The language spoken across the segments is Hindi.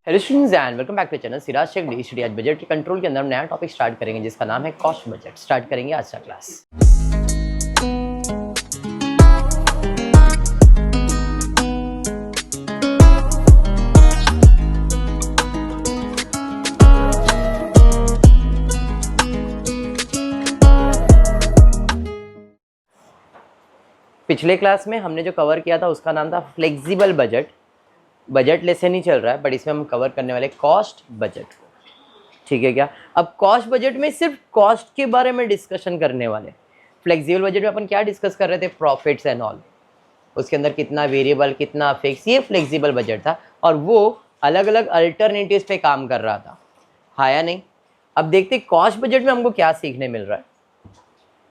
Hello students and welcome back to channel Siraj Shaikh D study. आज बजट के कंट्रोल के अंदर नया टॉपिक स्टार्ट करेंगे जिसका नाम है कॉस्ट बजट। स्टार्ट करेंगे आज का क्लास। पिछले क्लास में हमने जो कवर किया था उसका नाम था फ्लेक्सिबल बजट। बजट लेसन ही चल रहा है बट इसमें हम कवर करने वाले कॉस्ट बजट को, ठीक है क्या। अब कॉस्ट बजट में सिर्फ कॉस्ट के बारे में डिस्कशन करने वाले। फ्लेक्सिबल बजट में अपन क्या डिस्कस कर रहे थे, प्रॉफिट्स एंड ऑल, उसके अंदर कितना वेरिएबल कितना फिक्स, ये फ्लेक्सिबल बजट था और वो अलग अलग अल्टरनेटिव्स पे काम कर रहा था, हाँ या नहीं। अब देखते कॉस्ट बजट में हमको क्या सीखने मिल रहा है।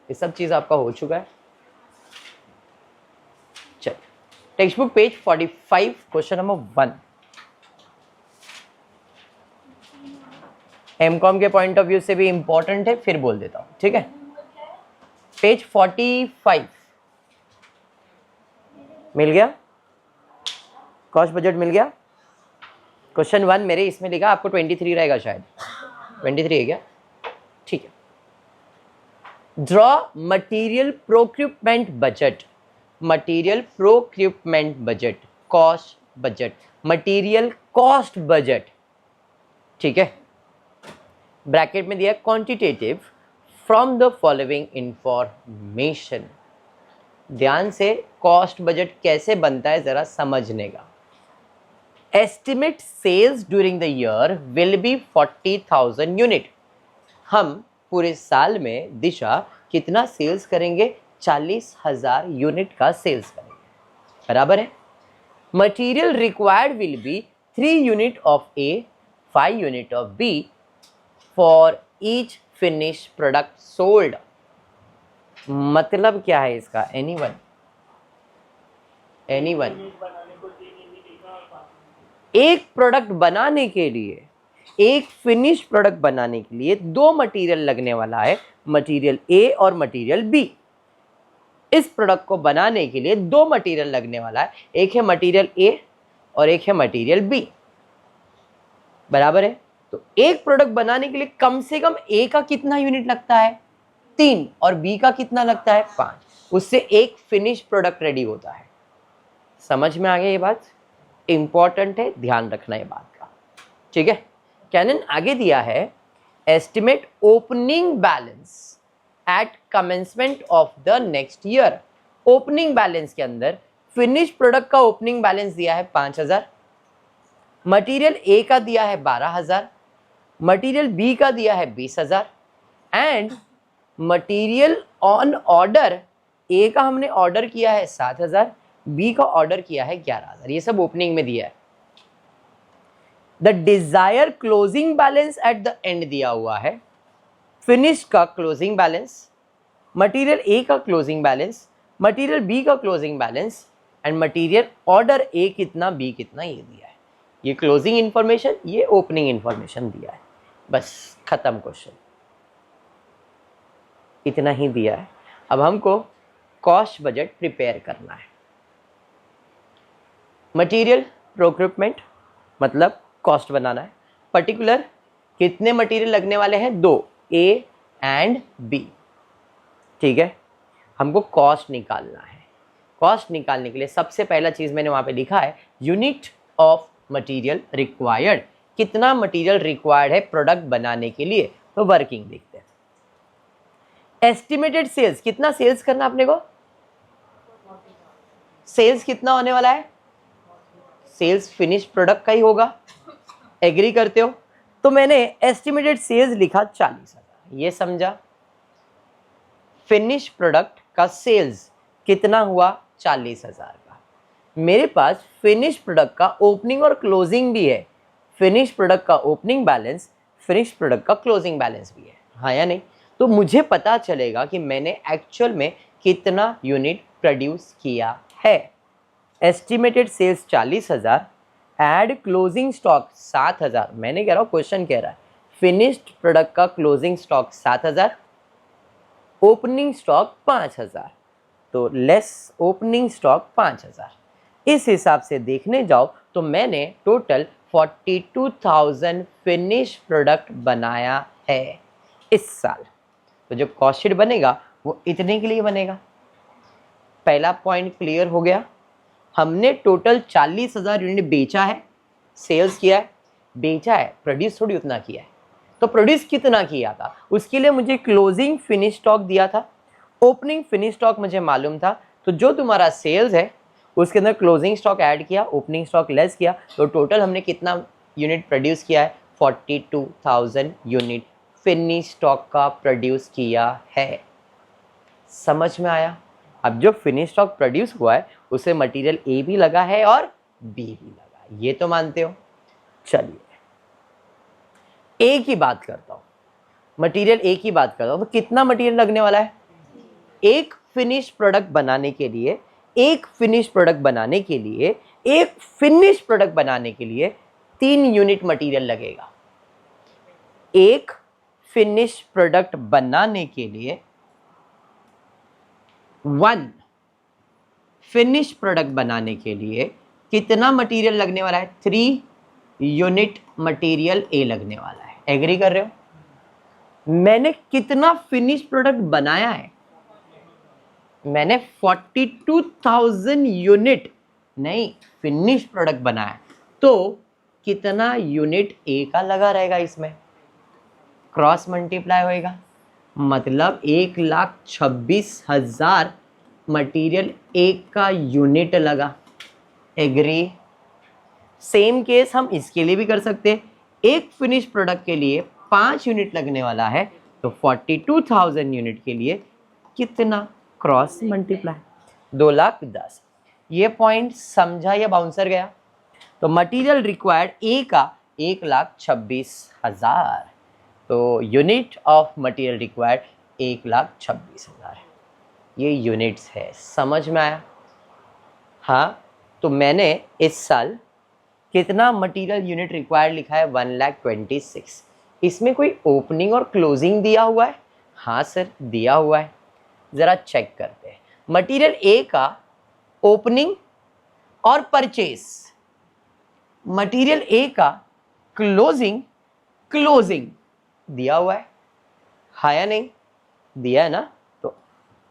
ये सब चीज़ आपका हो चुका है। टेक्स्ट बुक पेज 45 क्वेश्चन नंबर 1। एमकॉम के पॉइंट ऑफ व्यू से भी इंपॉर्टेंट है, फिर बोल देता हूं, ठीक है। पेज 45 मिल गया, कॉस्ट बजट मिल गया। क्वेश्चन 1 मेरे इसमें लिखा, आपको 23 रहेगा शायद, 23 है क्या, ठीक है। Draw material procurement budget, material procurement budget, cost budget, material cost budget, ठीक है। ब्रैकेट में दिया quantitative from the following information. ध्यान से कॉस्ट बजट कैसे बनता है जरा समझने का। Estimate sales during the year will be 40,000 unit. हम पूरे साल में दिशा कितना सेल्स करेंगे, 40,000 यूनिट का सेल्स करेंगे, बराबर है। Material required will be 3 unit of A, 5 unit of B for each finish product sold. मतलब क्या है इसका, एनीवन? एक प्रोडक्ट बनाने के लिए, एक फिनिश प्रोडक्ट बनाने के लिए 2 मटीरियल लगने वाला है, मटीरियल ए और मटीरियल बी। इस प्रोडक्ट को बनाने के लिए 2 मटीरियल लगने वाला है, एक है मटीरियल ए और एक है मटीरियल बी, बराबर है। तो एक प्रोडक्ट बनाने के लिए कम से कम ए का कितना यूनिट लगता है, 3, और बी का कितना लगता है, 5। उससे एक फिनिश प्रोडक्ट रेडी होता है। समझ में आ गया ये बात, इंपॉर्टेंट है, ध्यान रखना ये बात का, ठीक है। कैनन आगे दिया है estimate opening balance at commencement of the next year. Opening balance के अंदर फिनिश प्रोडक्ट का ओपनिंग बैलेंस दिया है 5,000, मटीरियल ए का दिया है 12,000, मटीरियल बी का दिया है 20,000 एंड मटीरियल ऑन ऑर्डर, ए का हमने ऑर्डर किया है 7,000, बी का ऑर्डर किया है 11,000। ये सब ओपनिंग में दिया है। The desire closing balance at the end दिया हुआ है, फिनिश का क्लोजिंग बैलेंस, मटीरियल ए का क्लोजिंग बैलेंस, मटीरियल बी का closing balance and material order A कितना बी कितना, ये दिया है। ये क्लोजिंग इंफॉर्मेशन, ये ओपनिंग इंफॉर्मेशन दिया है, बस खत्म क्वेश्चन, इतना ही दिया है। अब हमको कॉस्ट बजट प्रिपेयर करना है। मटीरियल प्रोक्यूरमेंट मतलब कॉस्ट बनाना है। पर्टिकुलर कितने मटीरियल लगने वाले हैं, 2, ए एंड बी, ठीक है। हमको कॉस्ट निकालना है। कॉस्ट निकालने के लिए सबसे पहला चीज मैंने वहां पे लिखा है यूनिट ऑफ मटीरियल रिक्वायर्ड। कितना मटीरियल रिक्वायर्ड है प्रोडक्ट बनाने के लिए, तो वर्किंग देखते हैं। एस्टिमेटेड सेल्स, कितना सेल्स करना अपने को, सेल्स कितना होने वाला है, सेल्स फिनिश प्रोडक्ट का ही होगा, एग्री करते हो। तो मैंने एस्टिमेटेड सेल्स लिखा 40,000, ये समझा। फिनिश प्रोडक्ट का सेल्स कितना हुआ, 40,000 का। मेरे पास फिनिश प्रोडक्ट का ओपनिंग और क्लोजिंग भी है, फिनिश प्रोडक्ट का ओपनिंग बैलेंस, फिनिश प्रोडक्ट का क्लोजिंग बैलेंस भी है, हाँ या नहीं। तो मुझे पता चलेगा कि मैंने एक्चुअल में कितना यूनिट प्रोड्यूस किया है। Estimated sales 40,000, add closing stock 7,000। मैंने कह रहा हूँ, क्वेश्चन कह रहा है फिनिश्ड प्रोडक्ट का क्लोजिंग स्टॉक 7,000, ओपनिंग स्टॉक 5,000, तो लेस ओपनिंग स्टॉक 5,000। इस हिसाब से देखने जाओ तो मैंने टोटल 42,000 फिनिश प्रोडक्ट बनाया है इस साल। तो जो कॉस्ट शीट बनेगा वो इतने के लिए बनेगा। पहला पॉइंट क्लियर हो गया। हमने टोटल 40,000 यूनिट बेचा है, सेल्स किया है, बेचा है, प्रोड्यूस थोड़ी उतना किया है। तो प्रोड्यूस कितना किया था उसके लिए मुझे क्लोजिंग फिनिश स्टॉक दिया था, ओपनिंग फिनिश स्टॉक मुझे मालूम था। तो जो तुम्हारा सेल्स है उसके अंदर क्लोजिंग स्टॉक ऐड किया, ओपनिंग स्टॉक लेस किया, तो टोटल हमने कितना यूनिट प्रोड्यूस किया है? 42,000 यूनिट फिनिश स्टॉक का प्रोड्यूस किया है। समझ में आया? अब जो फिनिश स्टॉक प्रोड्यूस हुआ है उसे मटेरियल ए भी लगा है और बी भी लगा है, ये तो मानते हो। चलिए ए की बात करता हूं, मटेरियल ए की बात करता हूं। तो कितना मटेरियल लगने वाला है? एक फिनिश प्रोडक्ट बनाने के लिए, एक फिनिश प्रोडक्ट बनाने के लिए, एक फिनिश प्रोडक्ट बनाने के लिए 3 यूनिट मटेरियल लगेगा। एक फिनिश प्रोडक्ट बनाने के लिए 1 फिनिश प्रोडक्ट बनाने के लिए कितना मटेरियल लगने वाला है? 3 यूनिट मटेरियल ए लगने वाला है। एग्री कर रहे हो? मैंने कितना फिनिश प्रोडक्ट बनाया है? मैंने 42,000 यूनिट नहीं फिनिश प्रोडक्ट बनाया। तो कितना यूनिट ए का लगा रहेगा इसमें? क्रॉस मल्टीप्लाई होएगा, मतलब 1,26,000 मटेरियल एक का यूनिट लगा। एग्री? सेम केस हम इसके लिए भी कर सकते हैं। एक फिनिश प्रोडक्ट के लिए 5 यूनिट लगने वाला है, तो 42,000 यूनिट के लिए कितना? Cross multiply 2,10,000। ये पॉइंट समझा या बाउंसर गया? तो मटेरियल रिक्वायर्ड ए का 1,26,000, तो यूनिट ऑफ मटेरियल रिक्वायर्ड 1,26,000 है। ये यूनिट्स है, समझ में आया? हाँ, तो मैंने इस साल कितना मटेरियल यूनिट रिक्वायर्ड लिखा है? 1,26,000। इसमें कोई ओपनिंग और क्लोजिंग दिया हुआ है? हाँ सर दिया हुआ है। ज़रा चेक करते हैं। मटेरियल ए का ओपनिंग और परचेस, मटेरियल ए का क्लोजिंग दिया हुआ है, हाँ या नहीं? दिया है ना? तो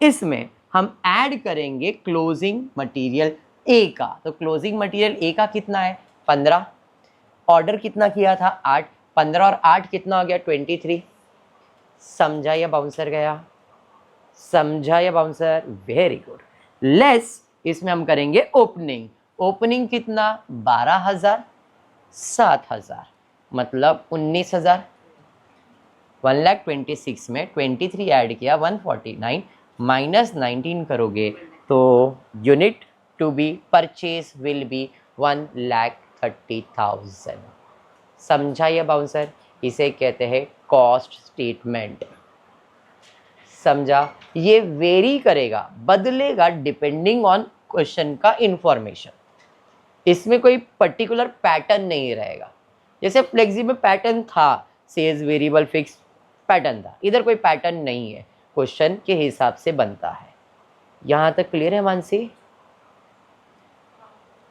इसमें हम ऐड करेंगे क्लोजिंग मटेरियल ए का। तो क्लोजिंग मटेरियल ए का कितना है? 15। ऑर्डर कितना किया था? 8। 15 और 8 कितना हो गया? 23। समझा या बाउंसर गया? समझा या बाउंसर? Very good. लेस इसमें हम करेंगे ओपनिंग। ओपनिंग कितना? 12,000, 7,000, मतलब 19,000। 1,26,000 में 23 ऐड किया 149, माइनस 19 करोगे तो unit to be purchase will be 1,30,000। समझा या बाउंसर? इसे कहते हैं कॉस्ट स्टेटमेंट। समझा? ये वेरी करेगा, बदलेगा डिपेंडिंग ऑन क्वेश्चन का इंफॉर्मेशन। इसमें कोई पर्टिकुलर पैटर्न नहीं रहेगा। जैसे फ्लेक्सिबल पैटर्न था, सेल्स वेरिएबल फिक्स पैटर्न था, इधर कोई पैटर्न नहीं है, क्वेश्चन के हिसाब से बनता है। यहां तक क्लियर है मानसी?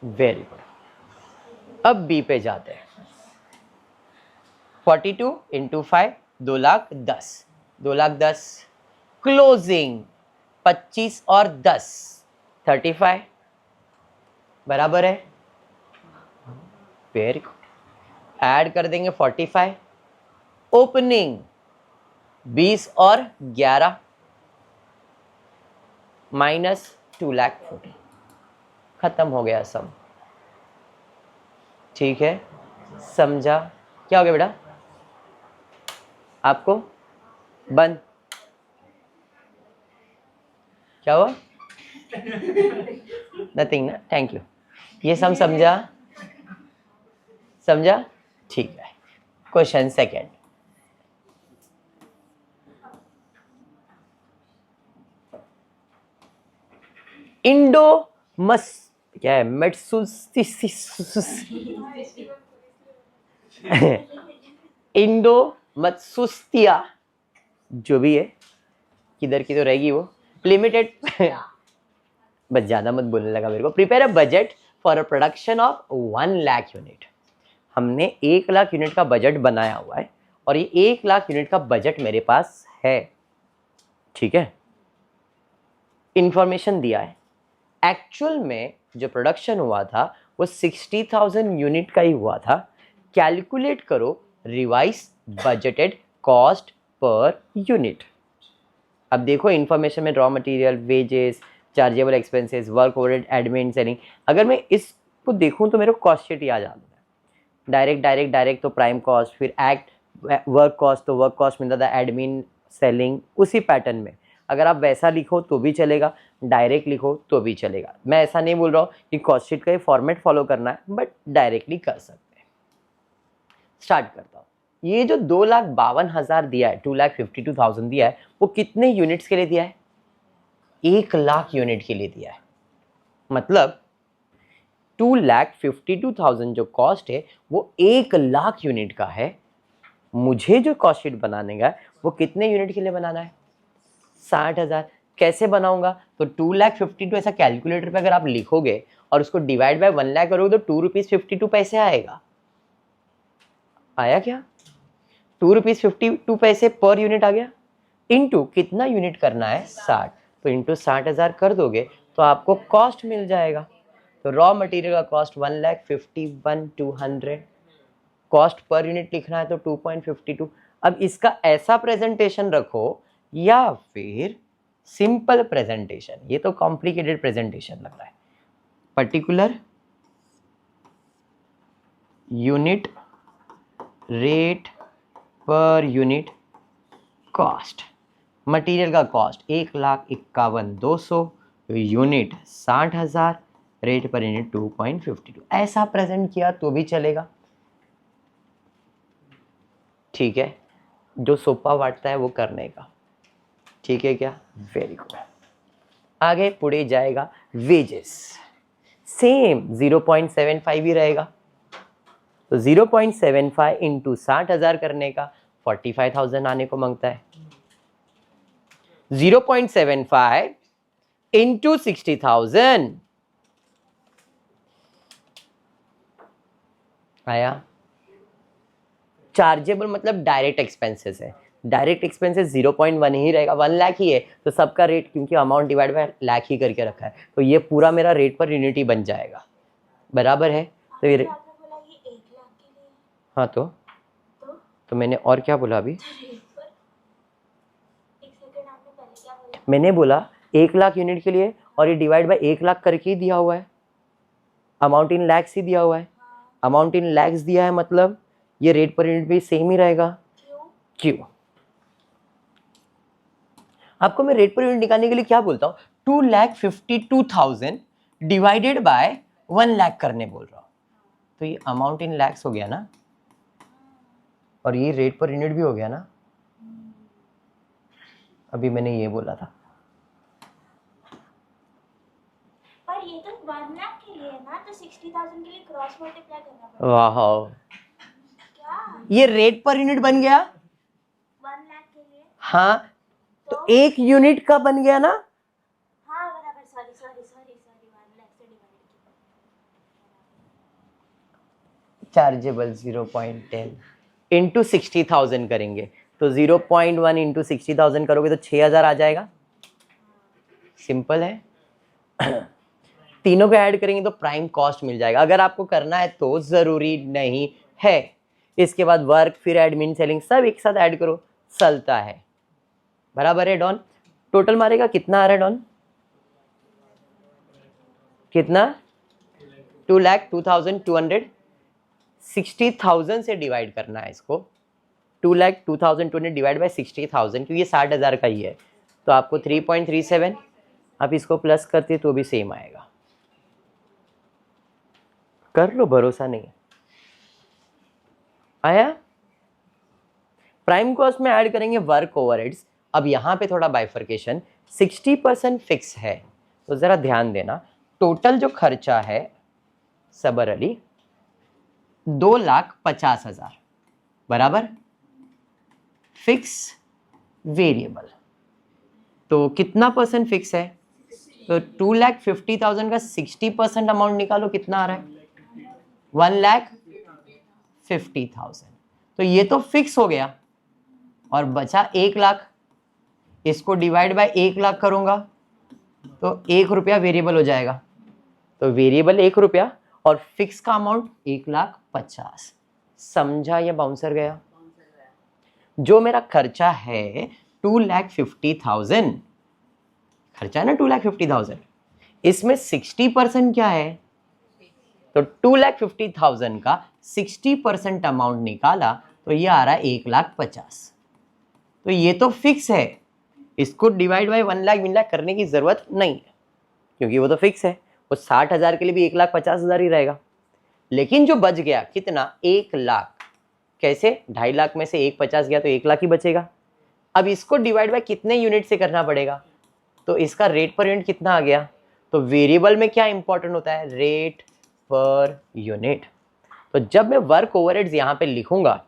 Very good. अब बी पे जाते हैं। 42 इंटू 5 2,10,000, 2,10,000। क्लोजिंग 25 और 10 35 बराबर है। Very good. ऐड कर देंगे 45। ओपनिंग 20 और 11 माइनस 2,40,000। खत्म हो गया सब। ठीक है, समझा? क्या हो गया बेटा आपको? बंद? क्या हुआ? नथिंग ना? Thank you. ये सब समझा? समझा? ठीक है। Question second. इंडो मस क्या है? इंडो मत्सुस्तिया जो भी है, किधर की तो रहेगी वो, लिमिटेड। बस ज्यादा मत बोलने लगा मेरे को। Prepare a budget for a production of 1 lakh unit. हमने 1 लाख यूनिट का बजट बनाया हुआ है और ये 1 लाख यूनिट का बजट मेरे पास है, ठीक है, इंफॉर्मेशन दिया है। एक्चुअल में जो प्रोडक्शन हुआ था वो 60,000 यूनिट का ही हुआ था। कैलकुलेट करो revise budgeted cost per unit. अब देखो इन्फॉर्मेशन में raw material, wages, chargeable expenses, work overhead, admin, selling. अगर मैं इसको देखूं तो मेरे को कॉस्ट शीट याद आ जाता है। डायरेक्ट तो प्राइम कॉस्ट, फिर एक्ट वर्क कॉस्ट तो वर्क कॉस्ट मिलता था, एडमिन, सेलिंग, उसी पैटर्न में। अगर आप वैसा लिखो तो भी चलेगा, डायरेक्ट लिखो तो भी चलेगा। मैं ऐसा नहीं बोल रहा हूँ कि कॉस्ट शीट का ये फॉर्मेट फॉलो करना है, बट डायरेक्टली कर सकते हैं। स्टार्ट करता हूँ। ये जो 2,52,000 दिया है, 2,52,000 दिया है, वो कितने यूनिट्स के लिए दिया है? 1 लाख यूनिट के लिए दिया है। मतलब 2,52,000 जो कॉस्ट है वो 1 लाख यूनिट का है। मुझे जो कॉस्ट शीट बनाने का है वो कितने यूनिट के लिए बनाना है? 60,000। कैसे बनाऊंगा? तो 2,52,000 ऐसा कैलकुलेटर पे अगर आप लिखोगे और उसको डिवाइड बाय 1 लाख करोगे तो 2 रुपीज 52 पैसे आएगा। आया क्या? 2 रुपीज 52 पैसे पर यूनिट आ गया। इनटू कितना यूनिट करना है? 60। तो इंटू 60,000 कर दोगे तो आपको कॉस्ट मिल जाएगा। तो रॉ मटेरियल का कॉस्ट 1,51,200। कॉस्ट पर यूनिट लिखना है तो 2.52। अब इसका ऐसा प्रेजेंटेशन रखो या फिर सिंपल प्रेजेंटेशन। ये तो कॉम्प्लिकेटेड प्रेजेंटेशन लग रहा है। Particular unit rate per unit cost. Material का cost 1,51,200, unit 60,000, rate per unit 2.52। ऐसा प्रेजेंट किया तो भी चलेगा, ठीक है। जो सोपा बांटता है वो करने का, ठीक है क्या? Very good. आगे पुढे जाएगा वेजेस। सेम 0.75 ही रहेगा। तो 0.75 इंटू 60,000 करने का 45,000 आने को मांगता है। 0.75 इंटू 60,000 आया। चार्जेबल मतलब डायरेक्ट एक्सपेंसेस है। डायरेक्ट एक्सपेंसेस 0.1 ही रहेगा, 1 लाख ही है तो सबका रेट, क्योंकि अमाउंट डिवाइड बाय लाख ही करके रखा है, तो ये पूरा मेरा रेट पर यूनिट ही बन जाएगा। बराबर है? तो ये हाँ तो मैंने और क्या बोला अभी? मैंने बोला 1 लाख यूनिट के लिए और ये डिवाइड बाय 1 लाख करके ही दिया हुआ है। अमाउंट इन लैक्स ही दिया हुआ है। अमाउंट इन लैक्स दिया है मतलब ये रेट पर यूनिट भी सेम ही रहेगा। क्यों? आपको मैं रेट पर यूनिट निकालने के लिए क्या बोलता हूँ? 2,52,000 डिवाइडेड बाय 1 लाख करने बोल रहा हूँ। तो ये अमाउंट इन लैक्स हो गया ना, और ये रेट पर यूनिट भी हो गया ना। अभी मैंने ये बोला था, पर ये तो 1 लाख के लिए है ना, तो 60,000 के लिए क्रॉस मल्टीप्लाई करना पड़ेगा। वाह, क्या ये रेट पर यूनिट बन गया 1 लाख के लिए? हाँ, तो 1 यूनिट का बन गया ना। हाँ बराबर, सॉरी 1 लाख से डिवाइड किया। चार्जेबल 0.10 इंटू 60,000 करेंगे तो 0.1 इंटू 60,000 करोगे तो 6,000 आ जाएगा। सिंपल है। तीनों को ऐड करेंगे तो प्राइम कॉस्ट मिल जाएगा। अगर आपको करना है तो, जरूरी नहीं है। इसके बाद वर्क, फिर एडमिन, सेलिंग सब एक साथ ऐड करो, चलता है। बराबर है डॉन? टोटल मारेगा कितना आ रहा है डॉन? कितना? 2,02,200। 60,000 से डिवाइड करना है इसको। 2,02,200 डिवाइड बाय 60,000, क्योंकि ये 60,000 का ही है तो आपको 3.37। आप इसको प्लस करते तो भी सेम आएगा। कर लो, भरोसा नहीं आया। प्राइम कॉस्ट में ऐड करेंगे वर्क ओवरहेड्स। अब यहां पे थोड़ा बाइफर्केशन, 60% फिक्स है तो जरा ध्यान देना। टोटल जो खर्चा है सबर अली 2,50,000 बराबर फिक्स वेरिएबल। तो कितना परसेंट फिक्स है? तो 2,50,000 का 60% अमाउंट निकालो, कितना आ रहा है? 1 लाख 50,000। तो ये तो फिक्स हो गया और बचा 1 लाख। इसको डिवाइड बाय 1 लाख करूंगा तो 1 रुपया वेरिएबल हो जाएगा। तो वेरिएबल 1 रुपया और फिक्स का अमाउंट 1,50,000। समझा या बाउंसर गया? जो मेरा खर्चा है 2,50,000, खर्चा है ना 2,50,000, इसमें 60% क्या है? तो 2,50,000 का 60% अमाउंट निकाला तो ये आ रहा है 1,50,000। तो ये तो फिक्स है, इसको डिवाइड बाय 1 लाख 1 लाख करने की जरूरत नहीं है क्योंकि वो तो फिक्स है। वो 60,000 के लिए भी 1,50,000 ही रहेगा। लेकिन जो बच गया कितना? 1 लाख। कैसे? 2.5 लाख में से 1,50 गया तो 1 लाख ही बचेगा। अब इसको डिवाइड बाय कितने यूनिट से करना पड़ेगा? तो इसका रेट पर यूनिट कितना आ गया? तो वेरिएबल में क्या इंपॉर्टेंट होता है? Rate per unit. तो जब मैं वर्क ओवरहेड्स यहां पे लिखूंगा,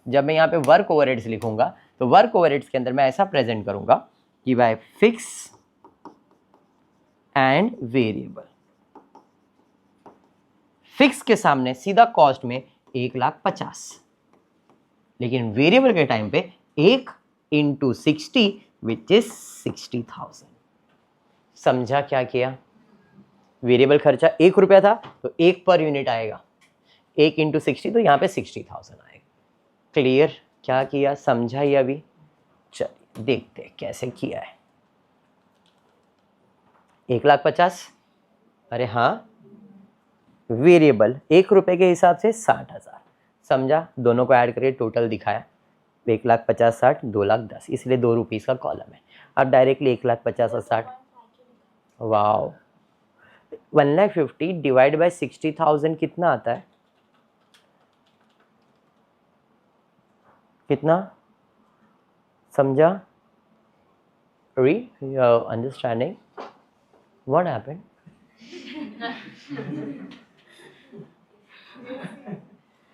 जब मैं यहां पे वर्क ओवरहेड्स लिखूंगा तो वर्क ओवरहेड्स के अंदर मैं ऐसा प्रेजेंट करूंगा कि by fix and variable. Fix के सामने सीधा कॉस्ट में 1,50,000, लेकिन वेरिएबल के टाइम पे 1 × 60 विच इज 60,000। समझा क्या किया? वेरिएबल खर्चा 1 रुपया था तो 1 पर यूनिट आएगा, 1 × 60 तो यहाँ पे 60,000 आएगा। क्लियर? क्या किया? समझा ही अभी? चलिए देखते हैं कैसे किया है। 1,50,000, अरे हाँ, वेरिएबल 1 रुपए के हिसाब से 60,000। समझा? दोनों को ऐड करके टोटल दिखाया, 1,50,000 60 2,10,000, इसलिए 2 रुपीज़ का कॉलम है। अब डायरेक्टली 1,50,000 और 60, वाओ, 1,50,000 डिवाइड बाय 60,000 कितना आता है? कितना? समझा? री understanding what happened?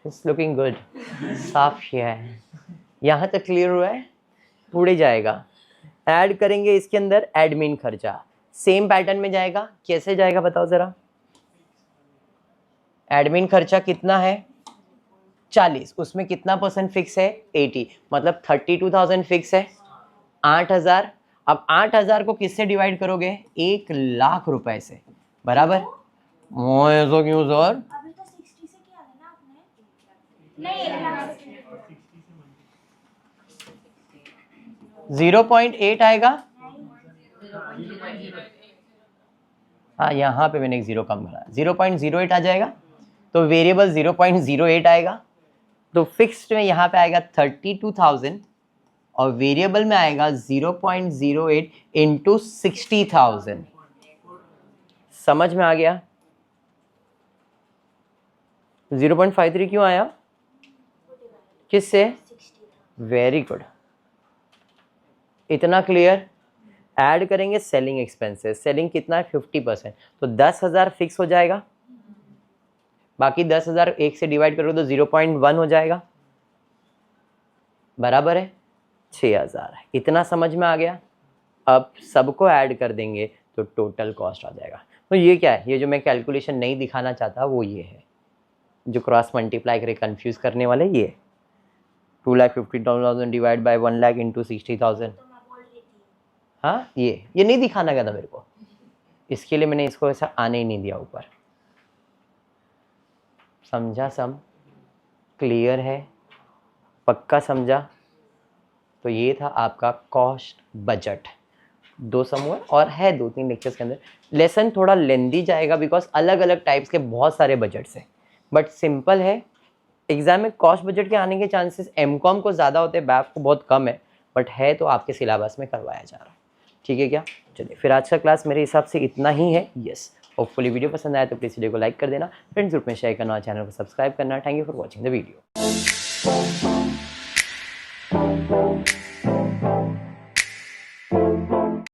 It's looking good. साफ किया है, यहाँ तक क्लियर हुआ है? पूरे जाएगा। ऐड करेंगे इसके अंदर एडमिन खर्चा, सेम पैटर्न में जाएगा। कैसे जाएगा बताओ जरा? एडमिन खर्चा कितना है? 40, उसमें कितना % फिक्स है? 80, मतलब 32,000 फिक्स है। 8,000, अब 8,000 को किससे डिवाइड करोगे? 1 लाख रुपए से, बराबर? ऐसा क्यों सर? अभी तो 60 से किया है ना आपने? नहीं, 1 लाख से। 0.8 आएगा। हाँ, यहाँ पे मैंने एक 0 कम करा, 0.08 आ जाएगा। तो वेरिएबल 0.08 आएगा। तो फिक्स्ड में यहाँ पे आएगा 32,000 और वेरिएबल में आएगा 0.08 × 60,000। समझ में आ गया? 0.53 क्यों आया? किससे? वेरी गुड, इतना क्लियर। ऐड करेंगे सेलिंग एक्सपेंसेस, सेलिंग कितना है? 50%, तो 10,000 फिक्स हो जाएगा। बाकी 10,000 1 से डिवाइड करो तो 0.1 हो जाएगा, बराबर है 6,000। इतना समझ में आ गया? अब सबको ऐड कर देंगे तो टोटल कॉस्ट आ जाएगा। तो ये क्या है? ये जो मैं कैलकुलेशन नहीं दिखाना चाहता वो ये है, जो क्रॉस मल्टीप्लाई करे कंफ्यूज करने वाले, ये 2,50,000 डिवाइड बाय 1 लाख × 60,000। हाँ, ये नहीं दिखाना क्या था मेरे को, इसके लिए मैंने इसको ऐसा आने ही नहीं दिया ऊपर। समझा? सब क्लियर है? पक्का समझा? तो ये था आपका कॉस्ट बजट। 2 समूह और है 2-3 लेक्चर्स के अंदर। लेसन थोड़ा लेंदी जाएगा बिकॉज अलग अलग टाइप्स के बहुत सारे बजट्स हैं, बट सिंपल है। एग्जाम में कॉस्ट बजट के आने के चांसेस एमकॉम को ज़्यादा होते हैं, बैफ को बहुत कम है, बट है तो आपके सिलेबस में करवाया जा रहा है। ठीक है क्या? चलिए फिर आज का क्लास मेरे हिसाब से इतना ही है। यस, होपफुली वीडियो पसंद आया तो प्लीज़ वीडियो को लाइक कर देना, फ्रेंड्स ग्रुप में शेयर करना और चैनल को सब्सक्राइब करना। Thank you for watching the video.